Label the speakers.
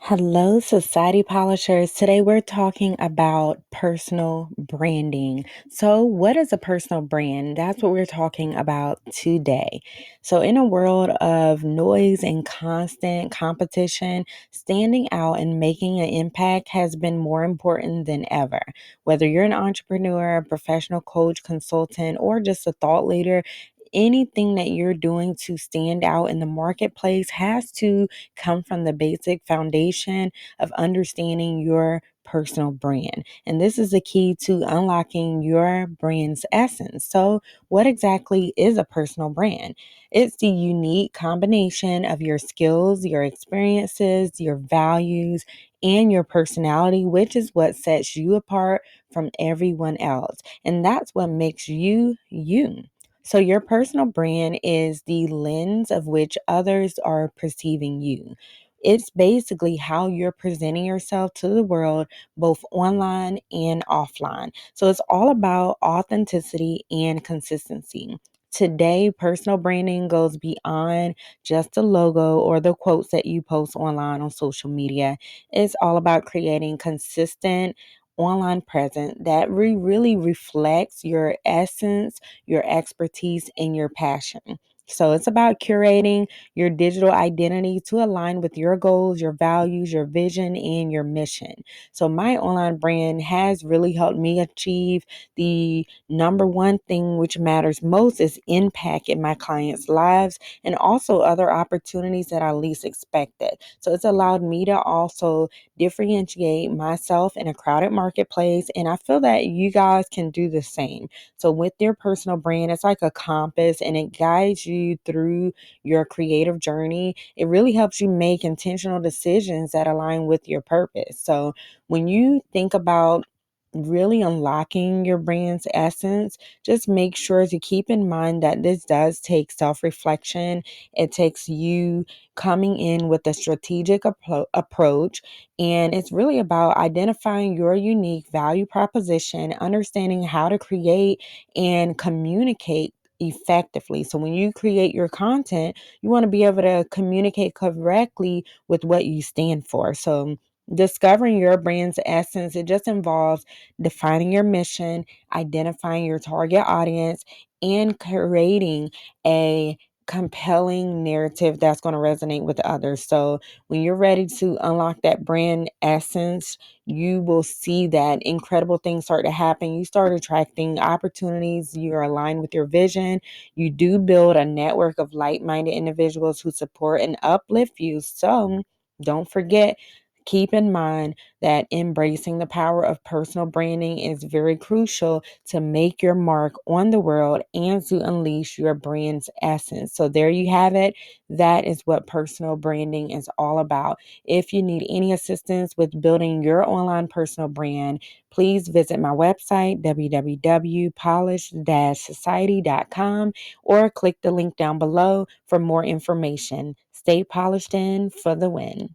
Speaker 1: Hello, Society Polishers. Today we're talking about personal branding. So, what is a personal brand? That's what we're talking about today. So, in a world of noise and constant competition, standing out and making an impact has been more important than ever. Whether you're an entrepreneur, a professional coach, consultant, or just a thought leader, anything that you're doing to stand out in the marketplace has to come from the basic foundation of understanding your personal brand. And this is the key to unlocking your brand's essence. So, what exactly is a personal brand? It's the unique combination of your skills, your experiences, your values, and your personality, which is what sets you apart from everyone else. And that's what makes you you. So, your personal brand is the lens of which others are perceiving you. It's basically how you're presenting yourself to the world, both online and offline. So, it's all about authenticity and consistency. Today, personal branding goes beyond just the logo or the quotes that you post online on social media. It's all about creating consistent online presence that really reflects your essence, your expertise, and your passion. So it's about curating your digital identity to align with your goals, your values, your vision, and your mission. So my online brand has really helped me achieve the number one thing which matters most is impact in my clients' lives and also other opportunities that I least expected. So it's allowed me to also differentiate myself in a crowded marketplace. And I feel that you guys can do the same. So, with your personal brand, it's like a compass and it guides you through your creative journey. It really helps you make intentional decisions that align with your purpose. So, when you think about really unlocking your brand's essence, just make sure to keep in mind that this does take self reflection. It takes you coming in with a strategic approach, and it's really about identifying your unique value proposition, understanding how to create and communicate effectively. So when you create your content, you want to be able to communicate correctly with what you stand for. So discovering your brand's essence, it just involves defining your mission, identifying your target audience, and creating a compelling narrative that's going to resonate with others. So when you're ready to unlock that brand essence, you will see that incredible things start to happen. You start attracting opportunities. You're aligned with your vision. You do build a network of like minded individuals who support and uplift you. So don't forget, keep in mind that embracing the power of personal branding is very crucial to make your mark on the world and to unleash your brand's essence. So, there you have it. That is what personal branding is all about. If you need any assistance with building your online personal brand, please visit my website, www.polish-society.com, or click the link down below for more information. Stay polished in for the win.